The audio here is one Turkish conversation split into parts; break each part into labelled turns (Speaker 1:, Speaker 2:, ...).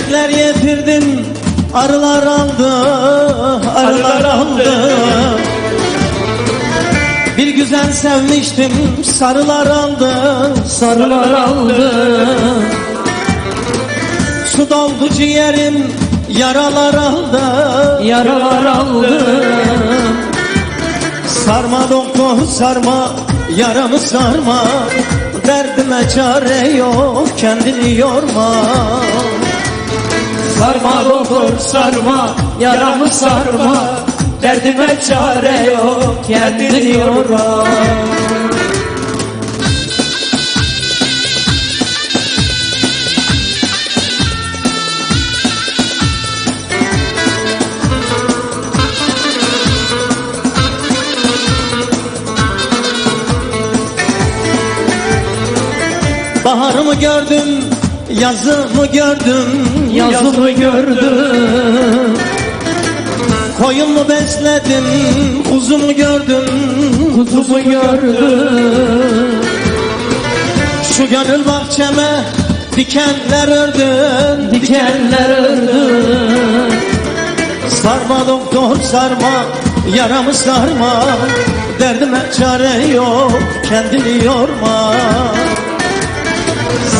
Speaker 1: Çiçekler getirdim, arılar aldı, arılar aldı. Bir güzel sevmiştim, sarılar aldı, sarılar aldı. Su doldu ciğerim, yaralar aldı, yaralar aldı. Sarma doktor sarma, yaramı sarma, derdime çare yok, kendini yorma.
Speaker 2: Sarma doktor sarma, yaramı sarma, derdime çare yok, kendini yorma.
Speaker 1: Baharımı gördüm, yazımı gördüm,
Speaker 2: Yazımı gördüm,
Speaker 1: koyumu besledim, kuzumu gördüm,
Speaker 2: kuzumu gördüm.
Speaker 1: Şu gönül bahçeme dikenler ördüm,
Speaker 2: Dikenler ördüm.
Speaker 1: Sarma doktor sarma, yaramı sarma, derdime çare yok, kendini yorma.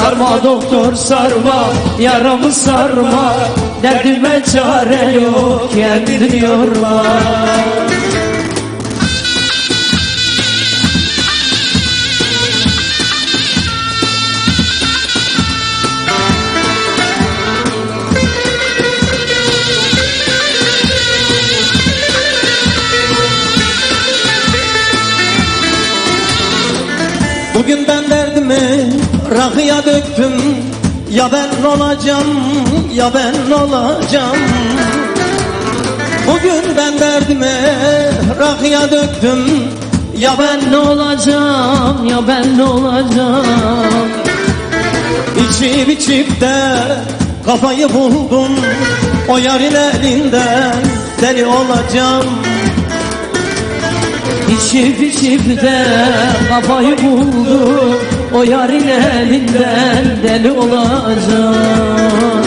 Speaker 2: Sarma doktor sarma, yaramı sarma, derdime çare yok, kendini yorma.
Speaker 1: Bugün ben derdimi rakıya döktüm, ya ben olacağım, ya ben olacağım. Bugün ben derdimi rakıya döktüm, ya ben
Speaker 2: Ne olacağım, ya ben ne olacağım?
Speaker 1: içip içip de kafayı buldum, o yarın elinden deli olacağım.
Speaker 2: İçip içip de kafayı buldum, o yarın elinden deli olacağım.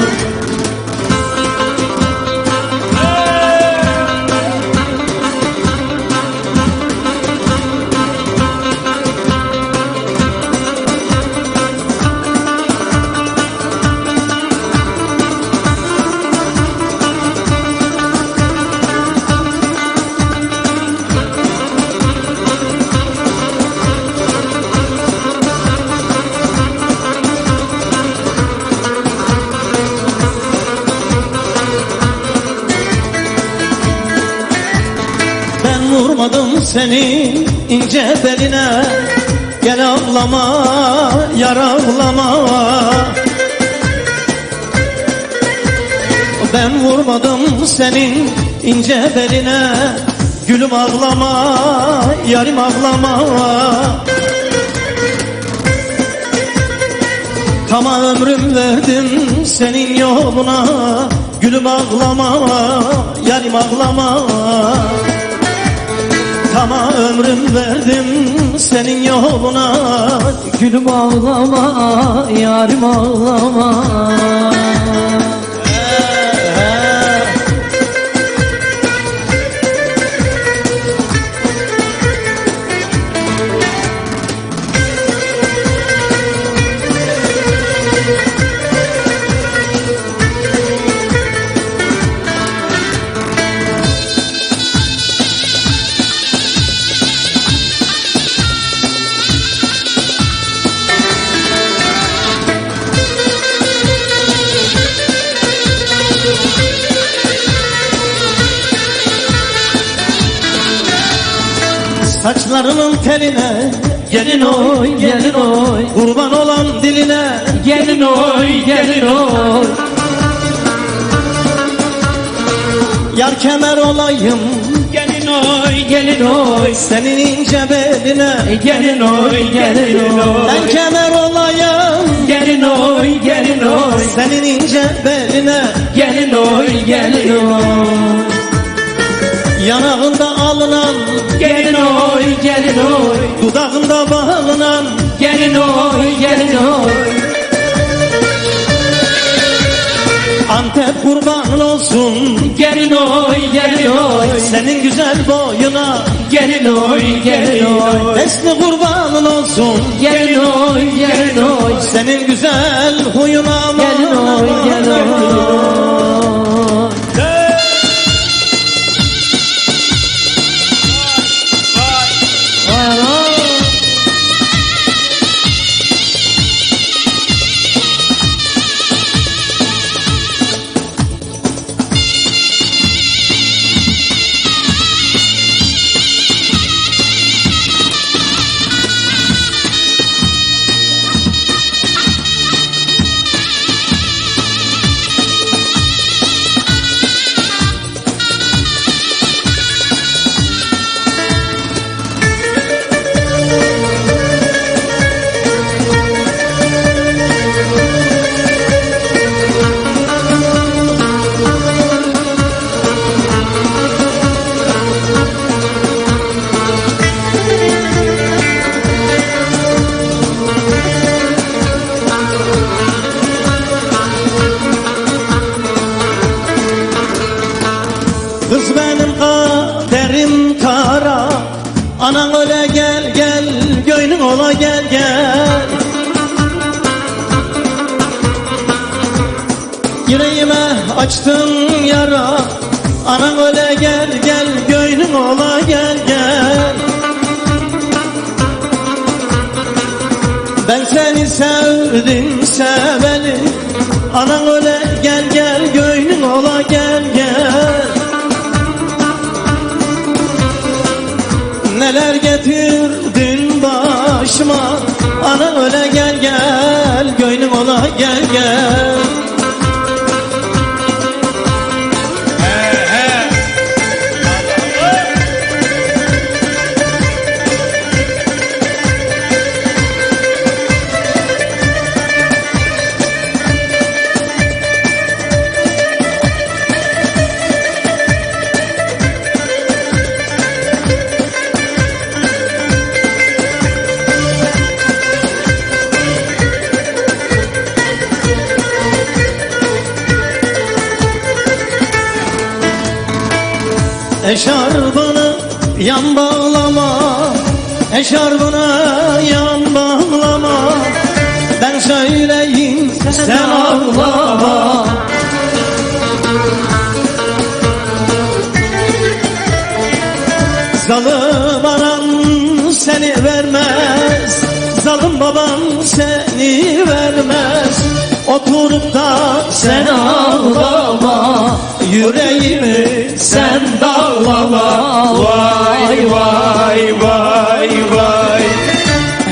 Speaker 1: Vurmadım seni ince beline, gel ağlama, yar ağlama. Ben vurmadım senin ince beline, gülüm ağlama, yarim ağlama. Tamam ömrüm verdim senin yoluna, gülüm ağlama, yarim ağlama. Ama ömrüm verdim senin yoluna,
Speaker 2: Gülüm ağlama, yarim ağlama.
Speaker 1: Saçlarının teline
Speaker 2: Gelin oy, gelin oy,
Speaker 1: kurban olan diline,
Speaker 2: gelin oy, gelin oy.
Speaker 1: yar kemer olayım,
Speaker 2: Gelin oy, gelin oy,
Speaker 1: senin ince beline.
Speaker 2: gelin oy, gelin oy.
Speaker 1: Ben kemer olayım,
Speaker 2: Gelin oy, gelin oy,
Speaker 1: senin ince beline.
Speaker 2: gelin oy, gelin oy.
Speaker 1: Yanağında alınan,
Speaker 2: Gelin oy, gelin oy,
Speaker 1: dudağında bağlanan,
Speaker 2: gelin oy, gelin oy.
Speaker 1: Antep kurban olsun,
Speaker 2: Gelin oy gelin oy,
Speaker 1: senin güzel boyuna.
Speaker 2: gelin oy gelin oy,
Speaker 1: Esni kurbanın olsun,
Speaker 2: gelin oy gelin oy,
Speaker 1: senin güzel huyuna.
Speaker 2: gelin oy gelin oy. Vay anam.
Speaker 1: Kız benim kaderim kara, anan öyle gel gel, göynün ola gel gel. Yüreğime açtın yara, anan öyle gel gel, göynün ola gel gel. Ben seni sevdim seveli, anan öyle gel gel, göynün ola gel gel. Neler getirdin başıma, ana öyle gel gel, göynüm ola gel gel. Eşarbını yan bağlama, eşarbını yan bağlama. Ben söyleyeyim sen ağlama. Zalim anam seni vermez, zalim babam seni vermez. Oturup da sen ağlama, yüreğimi sen dağlama.
Speaker 2: Vay vay vay vay.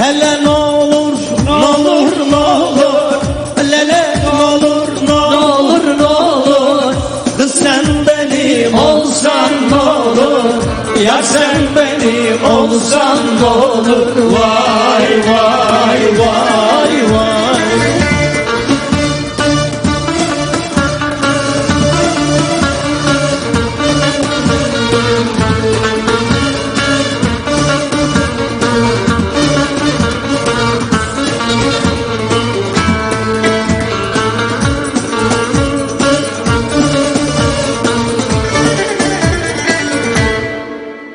Speaker 1: Hele ne olur, ne olur, ne olur, lele ne olur, ne
Speaker 2: Ne
Speaker 1: olur.
Speaker 2: olur ne olur,
Speaker 1: Kız sen benim olsan ne olur, yar sen benim olsan ne olur. Vay vay vay vay.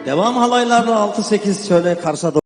Speaker 1: Devam halaylarla 6-8 şöyle Kars'a doğru.